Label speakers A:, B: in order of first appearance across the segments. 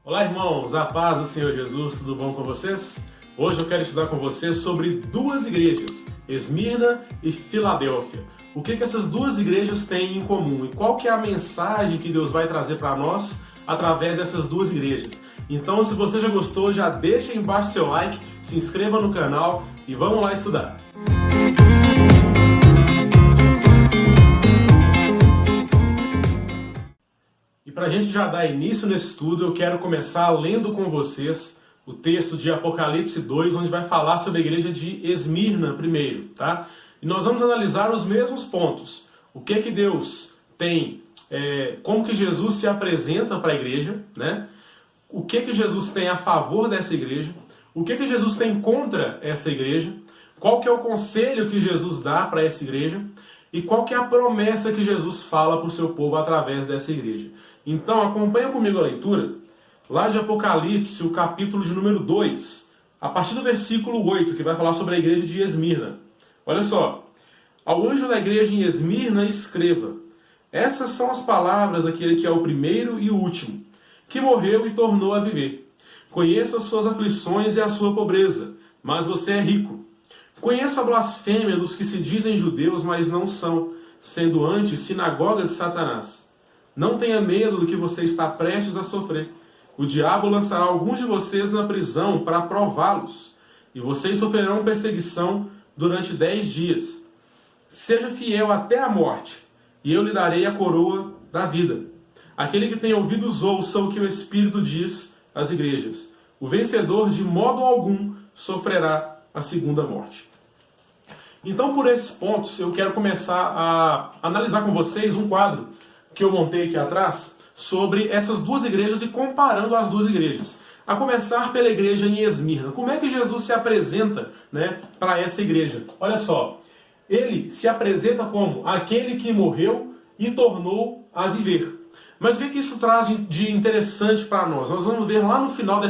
A: Olá, irmãos, a paz do Senhor Jesus, tudo bom com vocês? Hoje eu quero estudar com vocês sobre duas igrejas, Esmirna e Filadélfia. O que essas duas igrejas têm em comum e qual que é a mensagem que Deus vai trazer para nós através dessas duas igrejas. Então, se você já gostou, já deixa aí embaixo seu like, se inscreva no canal e vamos lá estudar. E para a gente já dar início nesse estudo, eu quero começar lendo com vocês o texto de Apocalipse 2, onde vai falar sobre a igreja de Esmirna primeiro, tá? E nós vamos analisar os mesmos pontos. O que Deus tem, como que Jesus se apresenta para a igreja, né? O que Jesus tem a favor dessa igreja, o que Jesus tem contra essa igreja, qual que é o conselho que Jesus dá para essa igreja e qual que é a promessa que Jesus fala para o seu povo através dessa igreja. Então, acompanha comigo a leitura, lá de Apocalipse, o capítulo de número 2, a partir do versículo 8, que vai falar sobre a igreja de Esmirna. Olha só, ao anjo da igreja em Esmirna escreva, essas são as palavras daquele que é o primeiro e o último, que morreu e tornou a viver. Conheço as suas aflições e a sua pobreza, mas você é rico. Conheço a blasfêmia dos que se dizem judeus, mas não são, sendo antes sinagoga de Satanás. Não tenha medo do que você está prestes a sofrer. O diabo lançará alguns de vocês na prisão para prová-los, e vocês sofrerão perseguição durante 10 dias. Seja fiel até a morte, e eu lhe darei a coroa da vida. Aquele que tem ouvidos ouça o que o Espírito diz às igrejas. O vencedor de modo algum sofrerá a segunda morte. Então, por esses pontos, eu quero começar a analisar com vocês um quadro que eu montei aqui atrás sobre essas duas igrejas e comparando as duas igrejas. A começar pela igreja em Esmirna. Como é que Jesus se apresenta, né, para essa igreja? Olha só, ele se apresenta como aquele que morreu e tornou a viver. Mas o que isso traz de interessante para nós? Nós vamos ver lá no final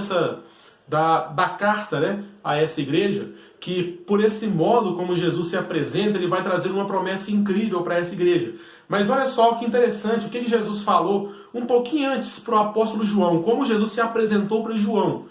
A: da carta, né, a essa igreja, que por esse modo como Jesus se apresenta, ele vai trazer uma promessa incrível para essa igreja. Mas olha só que interessante, o que Jesus falou um pouquinho antes para o apóstolo João, como Jesus se apresentou para João.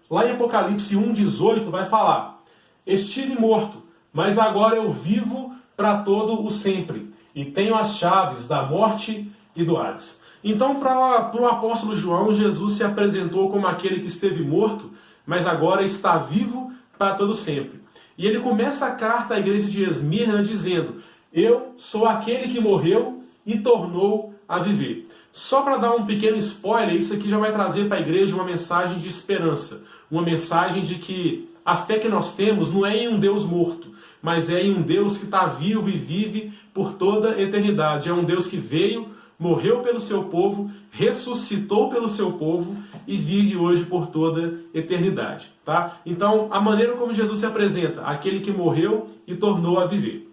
A: Lá em Apocalipse 1,18 vai falar, estive morto, mas agora eu vivo para todo o sempre, e tenho as chaves da morte e do Hades. Então, para o apóstolo João, Jesus se apresentou como aquele que esteve morto, mas agora está vivo para todo sempre. E ele começa a carta à igreja de Esmirna dizendo, eu sou aquele que morreu e tornou a viver. Só para dar um pequeno spoiler, isso aqui já vai trazer para a igreja uma mensagem de esperança. Uma mensagem de que a fé que nós temos não é em um Deus morto, mas é em um Deus que está vivo e vive por toda a eternidade. É um Deus que veio, morreu pelo seu povo, ressuscitou pelo seu povo e vive hoje por toda a eternidade. Tá? Então, a maneira como Jesus se apresenta, aquele que morreu e tornou a viver.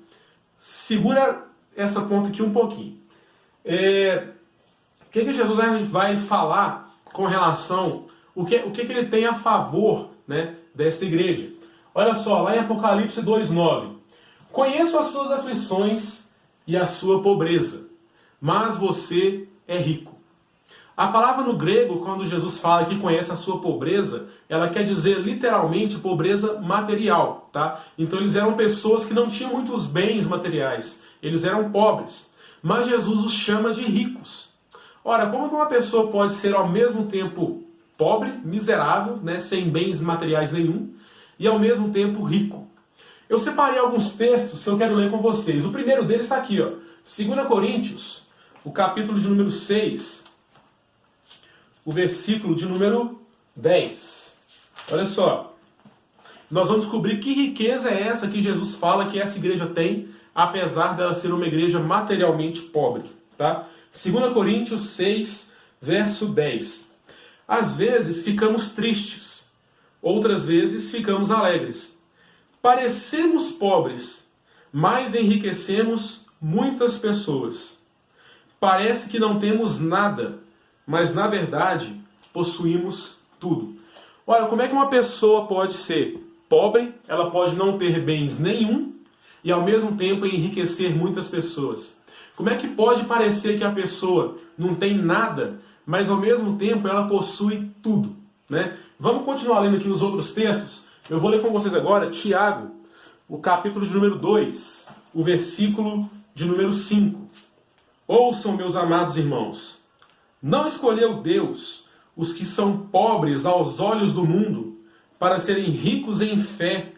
A: Segura essa ponta aqui um pouquinho. O que Jesus vai falar com relação, o que ele tem a favor, né, dessa igreja? Olha só, lá em Apocalipse 2,9. Conheço as suas aflições e a sua pobreza, mas você é rico. A palavra no grego, quando Jesus fala que conhece a sua pobreza, ela quer dizer literalmente pobreza material, tá? Então eles eram pessoas que não tinham muitos bens materiais, eles eram pobres, mas Jesus os chama de ricos. Ora, como que uma pessoa pode ser ao mesmo tempo pobre, miserável, né, sem bens materiais nenhum, e ao mesmo tempo rico? Eu separei alguns textos que eu quero ler com vocês. O primeiro deles está aqui, ó, 2 Coríntios, o capítulo de número 6, o versículo de número 10. Olha só. Nós vamos descobrir que riqueza é essa que Jesus fala que essa igreja tem, apesar dela ser uma igreja materialmente pobre. Tá? 2 Coríntios 6, verso 10. Às vezes ficamos tristes, outras vezes ficamos alegres. Parecemos pobres, mas enriquecemos muitas pessoas. Parece que não temos nada, mas na verdade possuímos tudo. Olha, como é que uma pessoa pode ser pobre, ela pode não ter bens nenhum e ao mesmo tempo enriquecer muitas pessoas? Como é que pode parecer que a pessoa não tem nada, mas ao mesmo tempo ela possui tudo, né? Vamos continuar lendo aqui os outros textos. Eu vou ler com vocês agora Tiago, o capítulo de número 2, o versículo de número 5. Ouçam, meus amados irmãos, não escolheu Deus os que são pobres aos olhos do mundo, para serem ricos em fé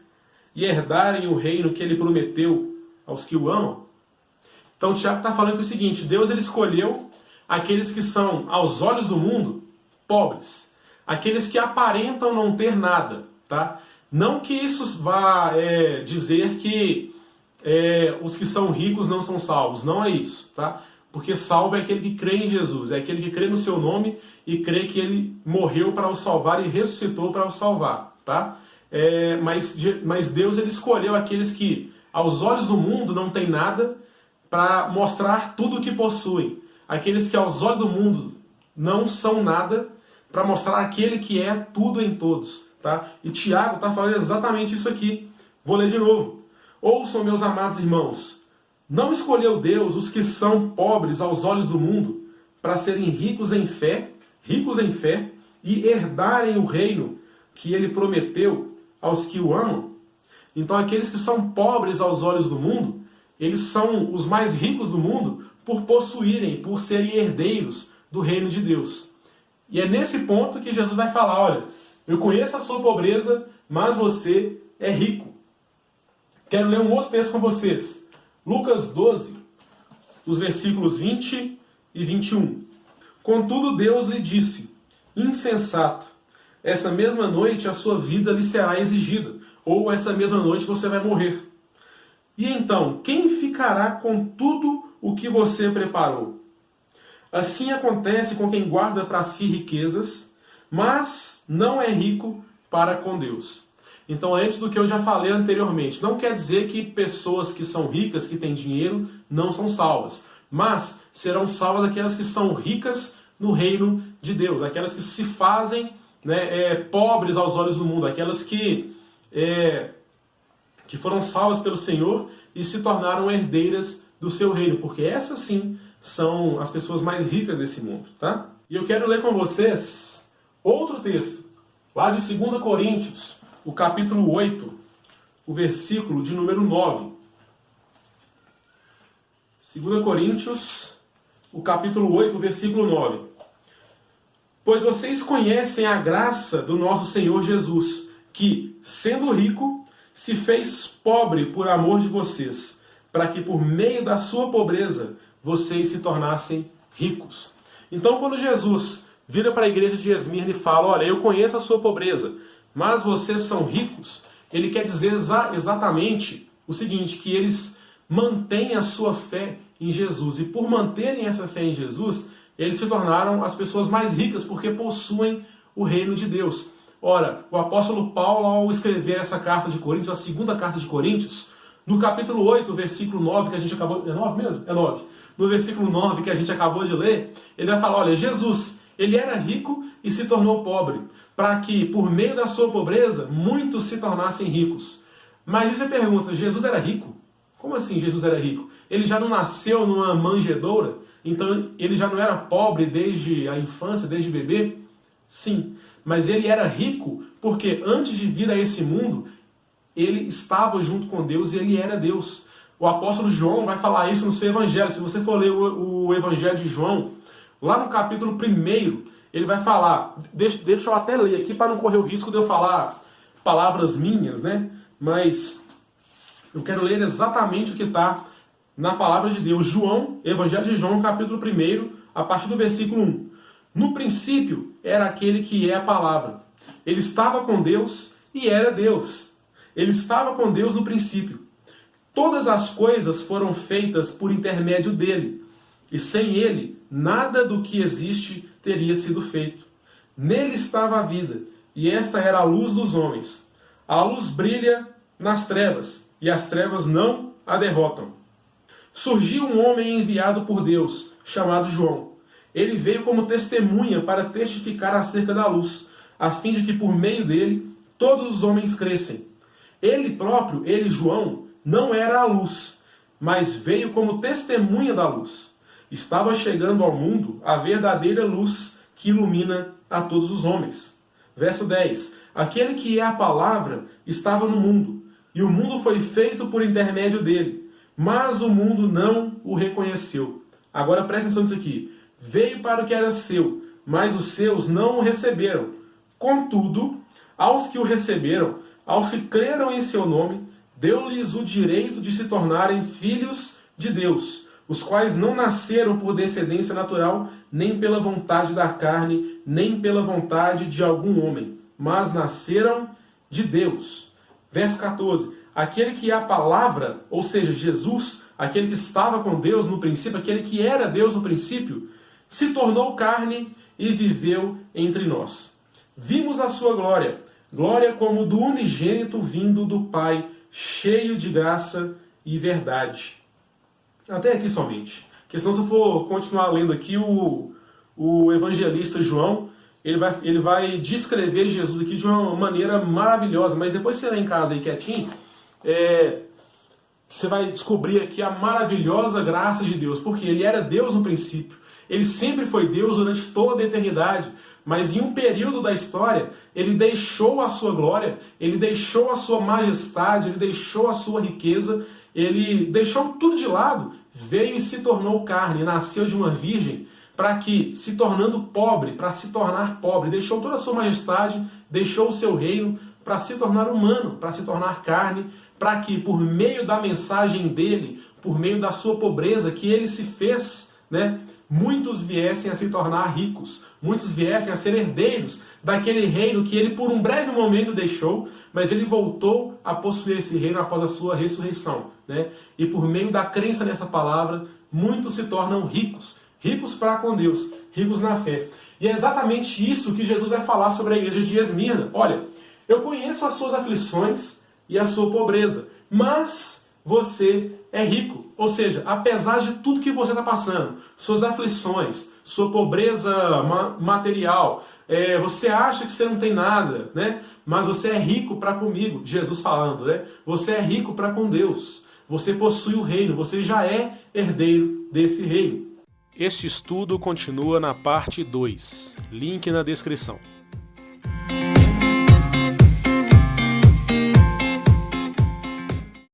A: e herdarem o reino que ele prometeu aos que o amam? Então Tiago está falando que é o seguinte: Deus ele escolheu aqueles que são, aos olhos do mundo, pobres. Aqueles que aparentam não ter nada. Tá? Não que isso vá dizer que os que são ricos não são salvos. Não é isso. Tá? Porque salvo é aquele que crê em Jesus. É aquele que crê no seu nome e crê que ele morreu para os salvar e ressuscitou para os salvar. Tá? Mas Deus ele escolheu aqueles que, aos olhos do mundo, não tem nada, para mostrar tudo o que possuem. Aqueles que aos olhos do mundo não são nada, para mostrar aquele que é tudo em todos. Tá? E Tiago está falando exatamente isso aqui. Vou ler de novo. Ouçam, meus amados irmãos, não escolheu Deus os que são pobres aos olhos do mundo, para serem ricos em fé, e herdarem o reino que ele prometeu aos que o amam? Então aqueles que são pobres aos olhos do mundo, eles são os mais ricos do mundo por possuírem, por serem herdeiros do reino de Deus. E é nesse ponto que Jesus vai falar: olha, eu conheço a sua pobreza, mas você é rico. Quero ler um outro texto com vocês. Lucas 12, os versículos 20 e 21. Contudo Deus lhe disse: insensato, essa mesma noite a sua vida lhe será exigida, ou essa mesma noite você vai morrer. E então, quem ficará com tudo o que você preparou? Assim acontece com quem guarda para si riquezas, mas não é rico para com Deus. Então, antes do que eu já falei anteriormente, não quer dizer que pessoas que são ricas, que têm dinheiro, não são salvas. Mas serão salvas aquelas que são ricas no reino de Deus, aquelas que se fazem pobres aos olhos do mundo, aquelas que foram salvas pelo Senhor e se tornaram herdeiras do seu reino, porque essas sim são as pessoas mais ricas desse mundo. Tá? E eu quero ler com vocês outro texto, lá de 2 Coríntios, o capítulo 8, o versículo de número 9. 2 Coríntios, o capítulo 8, o versículo 9. Pois vocês conhecem a graça do nosso Senhor Jesus, que, sendo rico, se fez pobre por amor de vocês, para que por meio da sua pobreza vocês se tornassem ricos. Então, quando Jesus vira para a igreja de Esmirna e fala: olha, eu conheço a sua pobreza, mas vocês são ricos, ele quer dizer exatamente o seguinte: que eles mantêm a sua fé em Jesus. E por manterem essa fé em Jesus, eles se tornaram as pessoas mais ricas, porque possuem o reino de Deus. Ora, o apóstolo Paulo, ao escrever essa carta de Coríntios, a segunda carta de Coríntios, no capítulo 8, versículo 9, que a gente acabou... É 9 mesmo? É 9. No versículo 9, que a gente acabou de ler, ele vai falar: olha, Jesus, ele era rico e se tornou pobre, para que, por meio da sua pobreza, muitos se tornassem ricos. Mas aí você pergunta: Jesus era rico? Como assim Jesus era rico? Ele já não nasceu numa manjedoura? Então ele já não era pobre desde a infância, desde bebê? Sim, mas ele era rico porque antes de vir a esse mundo, ele estava junto com Deus e ele era Deus. O apóstolo João vai falar isso no seu evangelho. Se você for ler o evangelho de João, lá no capítulo 1, ele vai falar... Deixa eu até ler aqui para não correr o risco de eu falar palavras minhas, né? Mas eu quero ler exatamente o que está na palavra de Deus. João, Evangelho de João, capítulo 1, a partir do versículo 1. No princípio era aquele que é a palavra. Ele estava com Deus e era Deus. Ele estava com Deus no princípio. Todas as coisas foram feitas por intermédio dele, e sem ele, nada do que existe teria sido feito. Nele estava a vida, e esta era a luz dos homens. A luz brilha nas trevas, e as trevas não a derrotam. Surgiu um homem enviado por Deus, chamado João. Ele veio como testemunha para testificar acerca da luz, a fim de que por meio dele todos os homens crescem. Ele próprio, ele João, não era a luz, mas veio como testemunha da luz. Estava chegando ao mundo a verdadeira luz, que ilumina a todos os homens. Verso 10. Aquele que é a palavra estava no mundo, e o mundo foi feito por intermédio dele, mas o mundo não o reconheceu. Agora presta atenção nisso aqui. Veio para o que era seu, mas os seus não o receberam. Contudo, aos que o receberam, aos que creram em seu nome, deu-lhes o direito de se tornarem filhos de Deus, os quais não nasceram por descendência natural, nem pela vontade da carne, nem pela vontade de algum homem, mas nasceram de Deus. Verso 14. Aquele que é a palavra, ou seja, Jesus, aquele que estava com Deus no princípio, aquele que era Deus no princípio, se tornou carne e viveu entre nós. Vimos a sua glória, glória como do unigênito vindo do Pai, cheio de graça e verdade. Até aqui somente. Porque senão, se eu for continuar lendo aqui, o evangelista João, ele vai descrever Jesus aqui de uma maneira maravilhosa. Mas depois você lê em casa aí quietinho, você vai descobrir aqui a maravilhosa graça de Deus. Porque ele era Deus no princípio. Ele sempre foi Deus durante toda a eternidade. Mas em um período da história, ele deixou a sua glória, ele deixou a sua majestade, ele deixou a sua riqueza, ele deixou tudo de lado, veio e se tornou carne, nasceu de uma virgem, para que, se tornando pobre, para se tornar pobre, deixou toda a sua majestade, deixou o seu reino, para se tornar humano, para se tornar carne, para que, por meio da mensagem dele, por meio da sua pobreza, que ele se fez, muitos viessem a se tornar ricos, muitos viessem a ser herdeiros daquele reino que ele por um breve momento deixou, mas ele voltou a possuir esse reino após a sua ressurreição. E por meio da crença nessa palavra, muitos se tornam ricos, ricos para com Deus, ricos na fé. E é exatamente isso que Jesus vai falar sobre a igreja de Esmirna. Olha, eu conheço as suas aflições e a sua pobreza, mas você é rico. Ou seja, apesar de tudo que você está passando, suas aflições, sua pobreza material, você acha que você não tem nada, mas você é rico para comigo, Jesus falando, Você é rico para com Deus. Você possui o reino, você já é herdeiro desse reino. Este estudo continua na parte 2. Link na descrição.